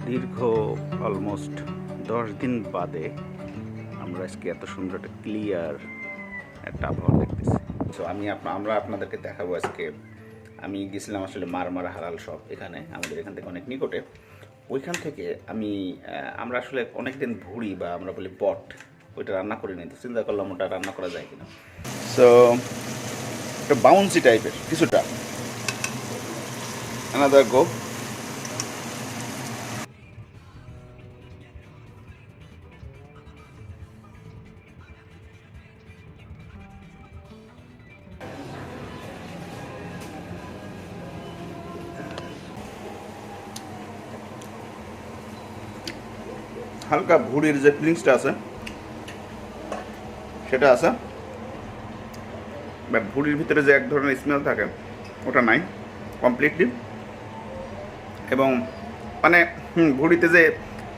দীর্ঘ অলমোস্ট 10 দিন বাদে আমরা আজকে এত সুন্দর একটা ক্লিয়ার একটা আবহাওয়া দেখতেছি। সো আমরা আপনাদেরকে দেখাবো আজকে। আমি গেছিলাম আসলে মারমারা হালাল শপ, এখানে আমাদের এখান থেকে অনেক নিকটে। ওইখান থেকে আমরা আসলে অনেকদিন ভুড়ি বা আমরা বলি বট, ওইটা রান্না করে নিই, তো চিন্তা করলাম ওটা রান্না করা যায় কিনা। সো একটা বাউন্সি টাইপের কিছুটা, আনাদার গো। হালকা ভুড়ির যে ফিলিংসটা আছে সেটা আছে, বাট ভুড়ির ভিতরে যে এক ধরনের স্মেল থাকে ওটা নাই কমপ্লিটলি। এবং মানে ভুড়িতে যে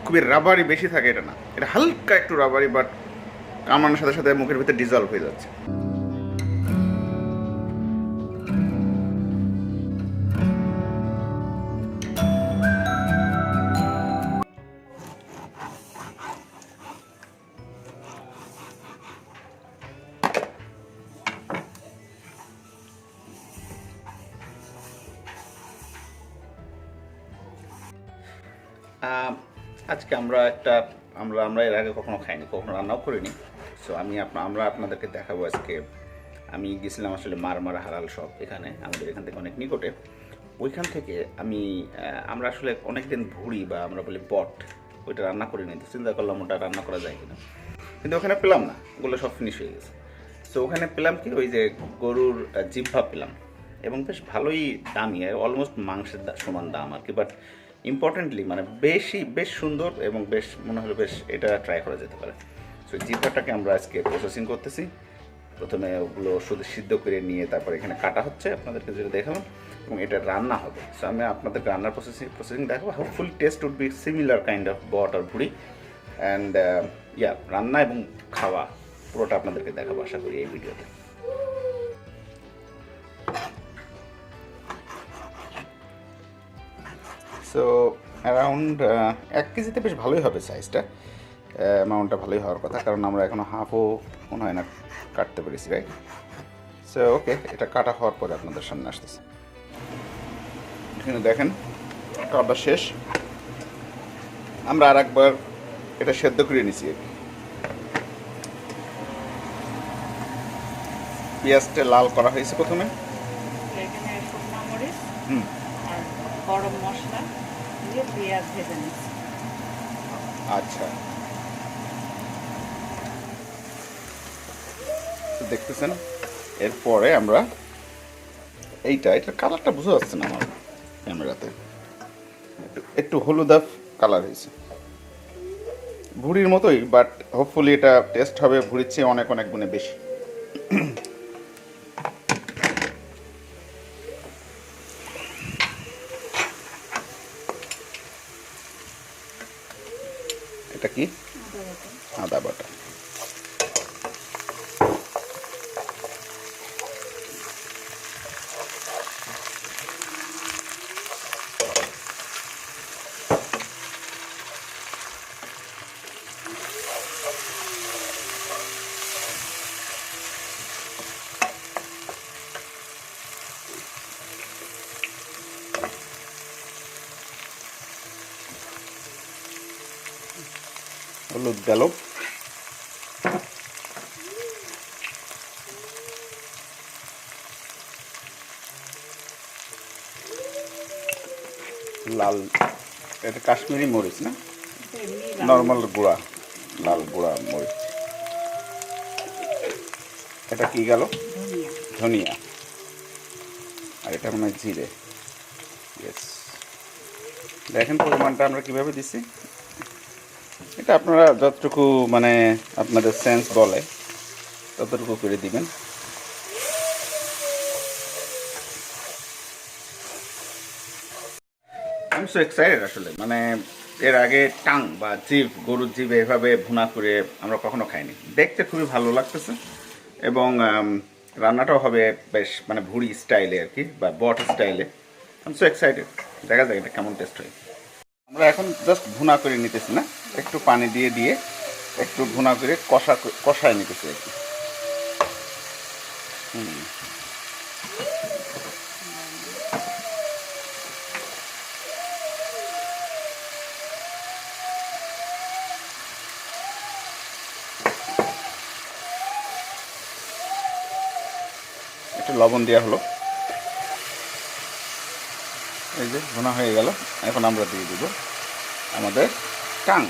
খুবই রাবারি বেশি থাকে এটা না, এটা হালকা একটু রাবারি, বাট কামানোর সাথে সাথে মুখের ভিতরে ডিজলভ হয়ে যাচ্ছে। আজকে আমরা এর আগে কখনো খাইনি, কখনো রান্নাও করিনি। সো আমরা আপনাদেরকে দেখাবো আজকে। আমি গেছিলাম আসলে মারমারা হালাল শপ, এখানে আমাদের এখান থেকে অনেক নিকটে। ওইখান থেকে আমরা আসলে অনেকদিন ভুড়ি বা আমরা বলি বট, ওইটা রান্না করিনি, তো চিন্তা করলাম ওটা রান্না করা যায় কিনা। কিন্তু ওখানে পেলাম না, ওগুলো সব ফিনিশ হয়ে গেছে। সো ওখানে পেলাম কি, ওই যে গরুর জিহ্বা পেলাম, এবং বেশ ভালোই দামি, অলমোস্ট মাংসের সমান দাম আর কি। বাট ইম্পর্টেন্টলি মানে বেশ সুন্দর, এবং বেশ মনে হলো বেশ এটা ট্রাই করা যেতে পারে। সো জিহ্বাটাকে আমরা আজকে প্রসেসিং করতেছি। প্রথমে ওগুলো শুধু সিদ্ধ করে নিয়ে তারপর এখানে কাটা হচ্ছে, আপনাদেরকে যেটা দেখালাম, এবং এটা রান্না হবে। সো আমি আপনাদেরকে রান্নার প্রসেসিং দেখাবো। Hopefully taste would be similar kind of বট আর ভুড়ি। অ্যান্ড রান্না এবং খাওয়া পুরোটা আপনাদেরকে দেখাবো আশা করি এই ভিডিওতে। সো অ্যারাউন্ড 1 কেজিতে বেশ ভালোই হবে সাইজটা, অ্যামাউন্টটা ভালোই হওয়ার কথা, কারণ আমরা এখনও হাফও মনে হয় না কাটতে পেরেছি, রাইট? সো ওকে, এটা কাটা হওয়ার পরে আপনাদের সামনে আসতেছে। এখানে দেখেন কাটা শেষ, আমরা আর একবার এটা সেদ্ধ করে নিছি। পেঁয়াজটা লাল করা হয়েছে প্রথমে, গরম মশলা দিয়ে পেঁয়াজ ভেজে নিচ্ছি। আচ্ছা, দেখতেছেন। এরপরে আমরা এটার কালারটা বোঝা যাচ্ছে না আমার ক্যামেরাতে, একটু হলুদাভ কালার হয়েছে, ভুড়ির মতোই, বাট হোপফুলি এটা টেস্ট হবে ভুড়ির চেয়ে অনেক অনেক গুণে বেশি। এটা কি? আদা বাটা। হলুদ গেল, লাল, এটা কাশ্মীরি মরিচ না, নর্মাল গুঁড়া, লাল গুঁড়া মরিচ। এটা কি গেল? ধনিয়া। আর এটা মনে হয় জিরে। ইয়েস, দেখেন পরিমাণটা আমরা কিভাবে দিচ্ছি। এটা আপনারা যতটুকু মানে আপনাদের সেন্স বলে ততটুকু করে দিবেন। আমি সো এক্সাইটেড আসলে, মানে এর আগে টাং বা জিভ, গরুর জিভ এভাবে ভুনা করে আমরা কখনো খাইনি। দেখতে খুবই ভালো লাগতেছে, এবং রান্নাটাও হবে বেশ মানে ভুড়ি স্টাইলে আর কি, বা বট স্টাইলে। আমি সো এক্সাইটেড, দেখা যাক এটা কেমন টেস্ট হয়। আমরা এখন জাস্ট ভুনা করে নিতেছি না, একটু পানি দিয়ে দিয়ে একটু ভুনা করে কষায় নিতেছি আর কি। একটু লবণ দেওয়া হলো, এই যে ভুনা হয়ে গেল। এখন আমরা দিয়ে দিব আমাদের টাং।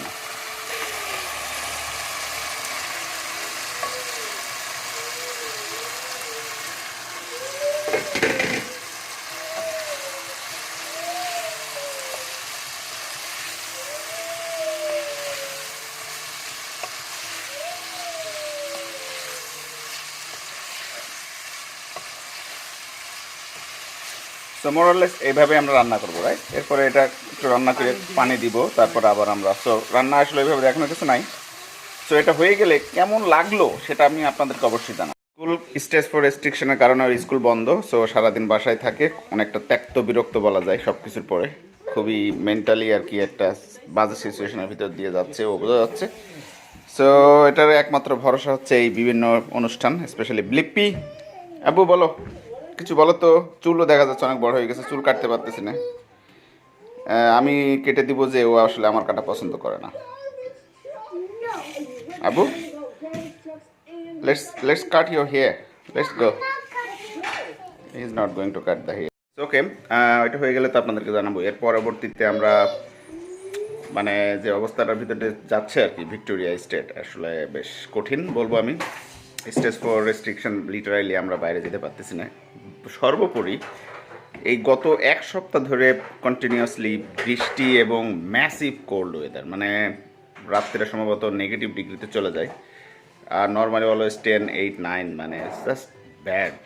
সো মোরলেস এইভাবে আমরা রান্না করবো, রাইট? এরপরে এটা একটু রান্না করে পানি দিব, তারপরে আবার আমরা, সো রান্না আসলে এইভাবে দেখানো কিছু নাই। সো এটা হয়ে গেলে কেমন লাগলো সেটা আমি আপনাদেরকে অবশ্যই জানাবো। স্কুল স্টেজ ফর রেস্ট্রিকশনের কারণে ওর স্কুল বন্ধ, সো সারাদিন বাসায় থাকে, অনেকটা ত্যক্ত বিরক্ত বলা যায় সব কিছুর পরে, খুবই মেন্টালি আর কি একটা বাজে সিচুয়েশনের ভিতর দিয়ে যাচ্ছে, ও বোঝা যাচ্ছে। সো এটার একমাত্র ভরসা হচ্ছে এই বিভিন্ন অনুষ্ঠান, স্পেশালি ব্লিপ্পি। আবু বলো কিছু, বলো তো। চুলও দেখা যাচ্ছে অনেক বড় হয়ে গেছে, চুল কাটতে পারতেছি না। আমি কেটে দিব, যে ও আসলে আমার কাটা পছন্দ করে না। Abu, let's cut your hair, let's go. He is not going to cut the hair. ওকে, এটা হয়ে গেলে তো আপনাদেরকে জানাবো। এর পরবর্তীতে আমরা মানে যে অবস্থাটার ভিতরে যাচ্ছে আর কি, ভিক্টোরিয়া স্টেট আসলে বেশ কঠিন বলবো আমি। স্টেজ ফর রেস্ট্রিকশন, লিটারালি আমরা বাইরে যেতে পারতেছি না। সর্বোপরি এই গত এক সপ্তাহ ধরে কন্টিনিউয়াসলি বৃষ্টি এবং ম্যাসিভ কোল্ড ওয়েদার, মানে রাত্রিটা সম্ভবত নেগেটিভ ডিগ্রিতে চলে যায়, আর নর্মালি অলওয়েজ 10, 8, 9, মানে জাস্ট ব্যাড।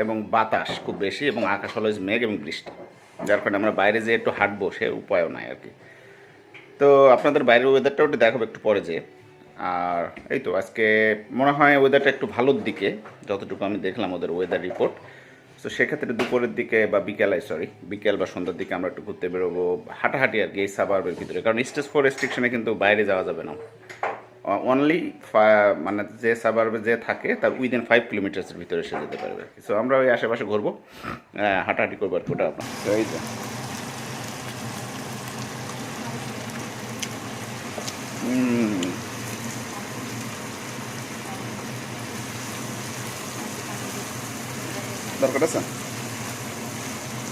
এবং বাতাস খুব বেশি, এবং আকাশ অলওয়েজ মেঘ এবং বৃষ্টি, যার কারণে আমরা বাইরে যেয়ে একটু হাঁটবো সে উপায়ও নাই আর কি। তো আপনাদের বাইরের ওয়েদারটাও একটু দেখাবো একটু পরে যে। আর এই তো আজকে মনে হয় ওয়েদারটা একটু ভালোর দিকে, যতটুকু আমি দেখলাম ওদের ওয়েদার রিপোর্ট। তো সেক্ষেত্রে দুপুরের দিকে বা বিকেল বা সন্ধ্যার দিকে আমরা একটু ঘুরতে বেরোবো, হাঁটাহাঁটি আর কি এই সাবার্বের ভিতরে, কারণ স্টেজ ফর রেস্ট্রিকশনে কিন্তু বাইরে যাওয়া যাবে না। অনলি মানে যে সাবার্বে যে থাকে তার উইদিন 5 কিলোমিটার্সের ভিতরে এসে যেতে পারবে। সো আমরা ওই আশেপাশে ঘুরবো, হাঁটাহাঁটি করবো আর কি, ওটা আপনার। তো এই যে দরকার আছে,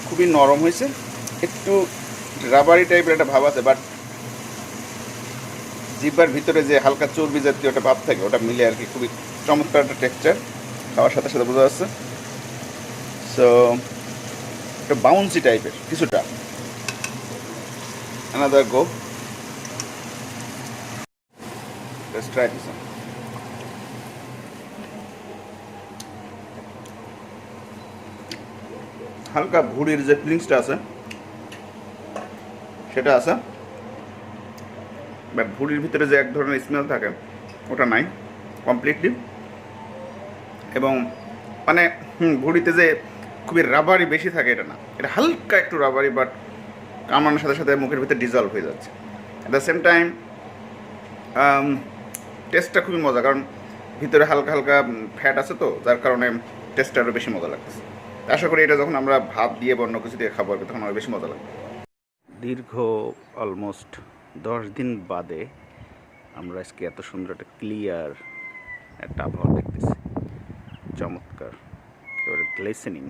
খুবই নরম হয়েছে, একটু রাবারি টাইপের একটা ভাব আছে, বাট জিহ্বার ভিতরে যে হালকা চর্বি জাতীয় একটা ভাব থাকে ওটা মিলে আর কি, খুবই চমৎকার একটা টেক্সচার, খাওয়ার সাথে সাথে বোঝা যাচ্ছে। সো একটা বাউন্সি টাইপের কিছুটা। another go, let's try this one. হালকা ভুড়ির যে ফিলিংসটা আছে সেটা আছে, বা ভুড়ির ভিতরে যে এক ধরনের স্মেল থাকে ওটা নাই কমপ্লিটলি। এবং মানে ভুড়িতে যে খুবই রাবারি বেশি থাকে এটা না, এটা হালকা একটু রাবারি, বাট কামড়ানোর সাথে সাথে মুখের ভিতরে ডিজলভ হয়ে যাচ্ছে। অ্যাট দ্য সেম টাইম টেস্টটা খুবই মজা, কারণ ভিতরে হালকা হালকা ফ্যাট আছে, তো যার কারণে টেস্টটা আরও বেশি মজা লাগতেছে। আশা করি এটা যখন আমরা ভাত দিয়ে বা অন্য কিছু দিয়ে খাবো তখন আরও বেশি মজা লাগবে। দীর্ঘ অলমোস্ট 10 দিন বাদে আমরা আজকে এত সুন্দর একটা ক্লিয়ার একটা আবহাওয়া দেখতেছি, চমৎকার, এবারে গ্লেসেনিং।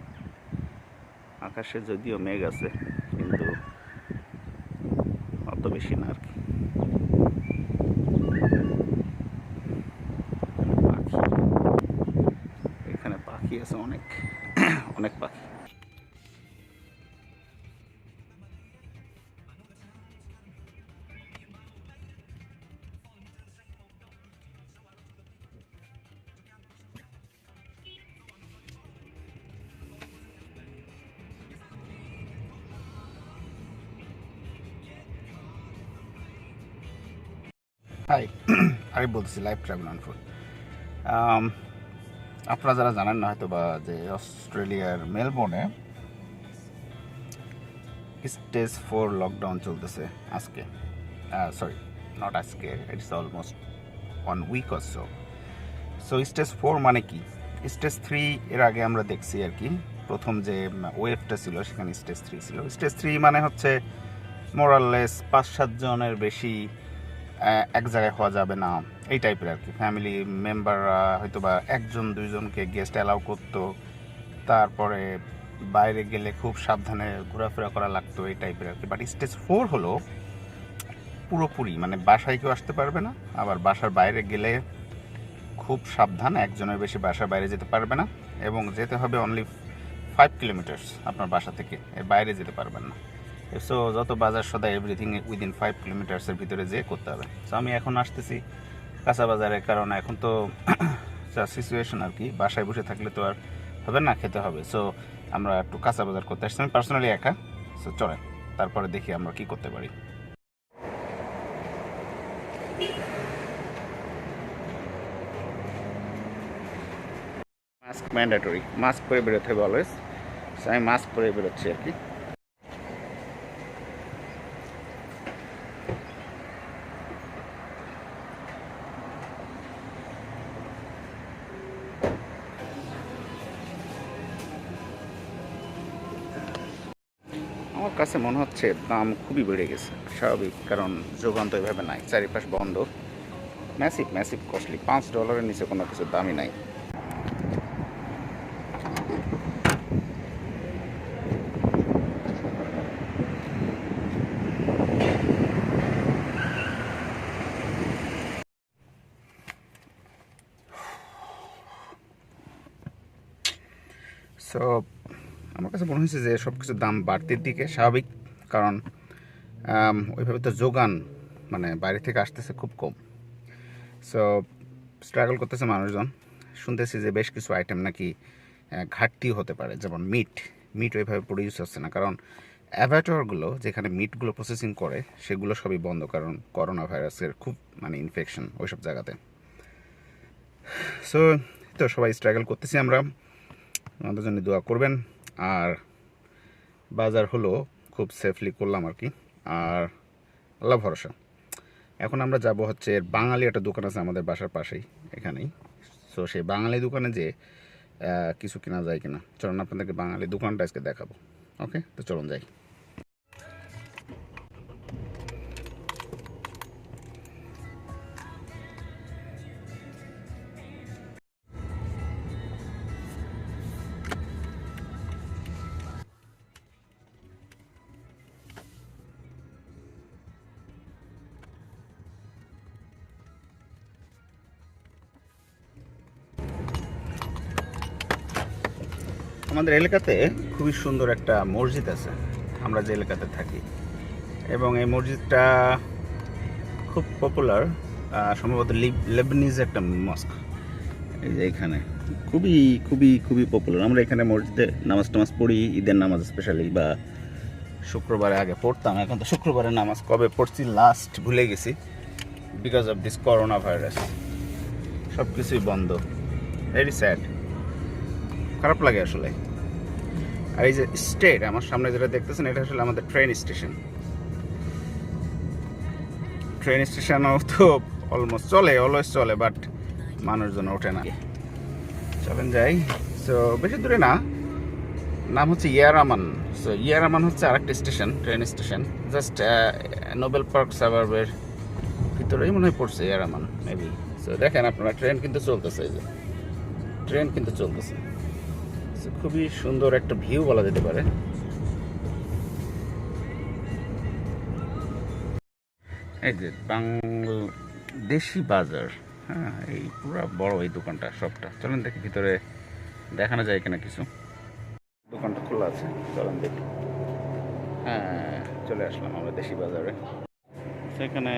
আকাশে যদিও মেঘ আছে কিন্তু অত বেশি না আর কি। পাখি, এখানে পাখি আছে অনেক অনেক পাখি। হাই, আমি বলছি লাইভ ট্রাভেল অন ফুড। আপনারা যারা জানেন না হয়তো বা, যে অস্ট্রেলিয়ার মেলবোর্নে স্টেজ 4 লকডাউন চলতেছে আজকে, সরি নট আজকে, it's almost 1 week or so. So stage 4 মানে কি? স্টেজ 3 এর আগে আমরা দেখছি আর কি, প্রথম যে ওয়েভটা ছিল সেখানে স্টেজ 3 ছিল। স্টেজ 3 মানে হচ্ছে মোরাললেস 5-7 জনের বেশি এক জায়গায় হওয়া যাবে না, এই টাইপের আর কি। ফ্যামিলি মেম্বাররা হয়তো বা 1-2জনকে গেস্ট অ্যালাউ করতো, তারপরে বাইরে গেলে খুব সাবধানে ঘোরাফেরা করা লাগতো, এই টাইপের আর কি। বাট স্টেজ 4 হলো পুরোপুরি মানে বাসায় কেউ আসতে পারবে না, আবার বাসার বাইরে গেলে খুব সাবধান, একজনের বেশি বাসার বাইরে যেতে পারবে না, এবং যেতে হবে অনলি 5 কিলোমিটার্স আপনার বাসা থেকে, এর বাইরে যেতে পারবেন না। সো যত বাজার সদা এভরিথিং উইদিন 5 কিলোমিটার্সের ভিতরে যেয়ে করতে হবে। সো আমি এখন আসতেছি কাঁচা বাজারে, কারণ এখন তো যা সিচুয়েশন আর কি, বাসায় বসে থাকলে তো আর হবে না, খেতে হবে। সো আমরা একটু কাঁচা বাজার করতে আসছি, আমি পার্সোনালি একা। সো চলেন তারপরে দেখি আমরা কি করতে পারি। মাস্ক ম্যান্ডেটরি, মাস্ক পরে বেরোতে হবে অলওয়েজ। সো আমি মাস্ক পরে বেরোচ্ছি আর কি। আমার কাছে মনে হচ্ছে দাম খুবই বেড়ে গেছে, স্বাভাবিক, কারণ যোগান তো এভাবে নাই, চারিপাশ বন্ধ, ম্যাসিভ ম্যাসিভ কস্টলি। $5 নিচে কোনো কিছুর দামই নাই। সো আমার কাছে মনে হয়েছে যে সব কিছুর দাম বাড়তির দিকে, স্বাভাবিক, কারণ ওইভাবে তো যোগান মানে বাইরে থেকে আসতেছে খুব কম। সো স্ট্রাগল করতেছে মানুষজন। শুনতেছি যে বেশ কিছু আইটেম নাকি ঘাটতিও হতে পারে, যেমন মিট ওইভাবে প্রডিউস হচ্ছে না, কারণ অ্যাভাটরগুলো যেখানে মিটগুলো প্রসেসিং করে সেগুলো সবই বন্ধ, কারণ করোনা ভাইরাসের খুব মানে ইনফেকশন ওইসব জায়গাতে। সো তো সবাই স্ট্রাগল করতেছি আমরা, আমাদের জন্য দোয়া করবেন। আর বাজার হলো খুব সেফলি করলাম আর কি, আর আল্লাহ ভরসা। এখন আমরা যাব হচ্ছে বাঙালি একটা দোকান আছে আমাদের বাসার পাশেই এখানেই। সো সেই বাঙালি দোকানে যে কিছু কেনা যায় কিনা, চলুন আপনাদেরকে বাঙালি দোকানটা আজকে দেখাবো। ওকে, তো চলুন যাই। আমাদের এলাকাতে খুবই সুন্দর একটা মসজিদ আছে, আমরা যে এলাকাতে থাকি, এবং এই মসজিদটা খুব পপুলার, সম্ভবত লেবনিজ একটা মস্ক। এই যে এখানে খুবই খুবই খুবই পপুলার। আমরা এখানে মসজিদে নামাজ টামাজ পড়ি, ঈদের নামাজ স্পেশালি, বা শুক্রবারে আগে পড়তাম, এখন তো শুক্রবারে নামাজ কবে পড়ছি লাস্ট ভুলে গেছি, because of this corona virus সব কিছুই বন্ধ। ভেরি স্যাড, খারাপ লাগে আসলে। আর এই যে স্টেট আমার সামনে যেটা দেখতেছেন, এটা আসলে আমাদের ট্রেন স্টেশন। ট্রেন স্টেশনও তো অলমোস্ট চলে, অলওয়েজ চলে, বাট মানুষজন ওঠে না। চলেন যাই। সো বেশি দূরে না, নাম হচ্ছে ইয়ারামান। সো ইয়ারামান হচ্ছে আরেকটা station, train station, just Noble Park সাবার্বের ভিতরেই মনে হয় পড়ছে ইয়ারামান মেবি। সো দেখেন আপনারা, ট্রেন কিন্তু চলতেছে, এই যে ট্রেন কিন্তু চলতেছে। খুবই সুন্দর একটা ভিউ বলা যেতে পারে। এই যে বাংলাদেশি বাজার, হ্যাঁ, এই পুরো বড় এই দোকানটা সবটা। চলেন দেখি ভিতরে দেখানো যায় কিনা কিছু। দোকানটা খোলা আছে, চলেন দেখি। হ্যাঁ, চলে আসলাম আমরা দেশি বাজারে। সেখানে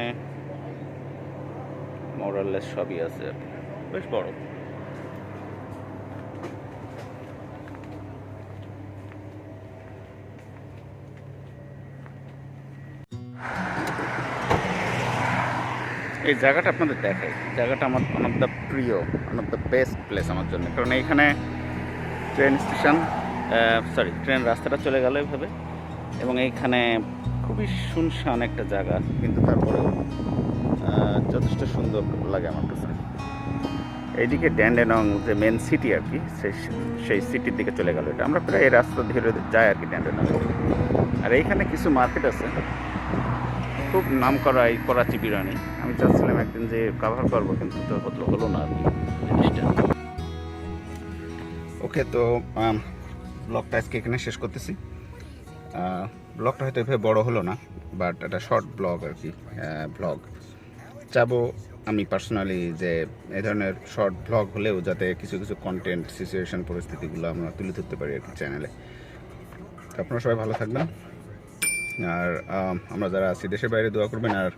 মোরাললেস সবই আছে, বেশ বড়। এই জায়গাটা আপনাদের দেখাই, জায়গাটা আমার ওয়ান অফ দ্য প্রিয়, one of the best place আমার জন্য, কারণ এইখানে ট্রেন স্টেশন, সরি ট্রেন রাস্তাটা চলে গেল এভাবে, এবং এইখানে খুবই শুনশান একটা জায়গা, কিন্তু তারপরে যথেষ্ট সুন্দর লাগে আমার কাছে। এইদিকে ড্যান্ডেনং যে মেন সিটি আর কি, সেই সিটির দিকে চলে গেল এটা। আমরা প্রায় এই রাস্তা ধরে যাই আর কি ড্যান্ডেনং। আর এইখানে কিছু মার্কেট আছে, খুব নাম করা এই করাচি বিরিয়ানি। আমি চাচ্ছিলাম একদিন যে কভার করবো, কিন্তু তো হলো না আর কি জিনিসটা। ওকে, তো ব্লগটা আজকে এখানে শেষ করতেছি। ব্লগটা হয়তো এভাবে বড় হলো না, বাট একটা শর্ট ব্লগ আর কি। ব্লগ চাবো আমি পার্সোনালি যে এই ধরনের শর্ট ব্লগ হলেও যাতে কিছু কিছু কন্টেন্ট, সিচুয়েশন, পরিস্থিতিগুলো আমরা তুলে ধরতে পারি আর কি চ্যানেলে। তো আপনারা সবাই ভালো থাকবেন, আর আমরা যারা আছি দেশের বাইরে দোয়া করবেন। আর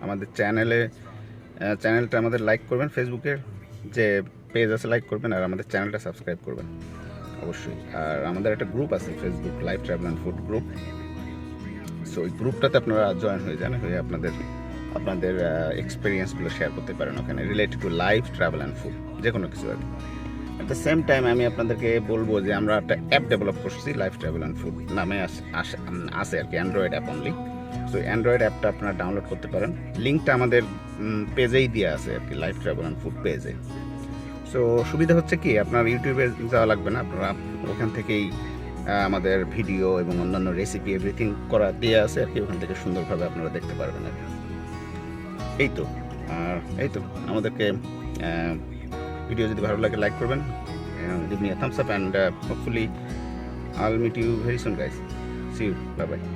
আমাদের চ্যানেলটা আমাদের লাইক করবেন, ফেসবুকের যে পেজ আছে লাইক করবেন, আর আমাদের চ্যানেলটা সাবস্ক্রাইব করবেন অবশ্যই। আর আমাদের একটা গ্রুপ আছে Facebook, life travel and food group. So ওই গ্রুপটাতে আপনারা জয়েন হয়ে যান, হয়ে আপনাদের এক্সপিরিয়েন্সগুলো শেয়ার করতে পারেন ওখানে, related to life travel and food, যে কোনো কিছু আর কি। অ্যাট দ্য সেম টাইম আমি আপনাদেরকে বলবো যে আমরা একটা অ্যাপ ডেভেলপ করছি, লাইফ ট্রাভেল অ্যান্ড ফুড নামে আছে আর কি, Android app only. So Android অ্যাপটা আপনারা ডাউনলোড করতে পারেন, লিঙ্কটা আমাদের পেজেই দেওয়া আছে আর কি, লাইফ ট্রাভেল অ্যান্ড ফুড পেজে। সো সুবিধা হচ্ছে কি, আপনার ইউটিউবে যাওয়া লাগবে না, আপনারা ওখান থেকেই আমাদের ভিডিও এবং অন্যান্য রেসিপি এভরিথিং করা দিয়ে আছে আর কি, ওখান থেকে সুন্দরভাবে আপনারা দেখতে পারবেন আর কি। এই তো আমাদেরকে ভিডিও যদি ভালো লাগে লাইক করবেন, give me a thumbs up, and hopefully I'll meet you very soon guys. See you, bye bye.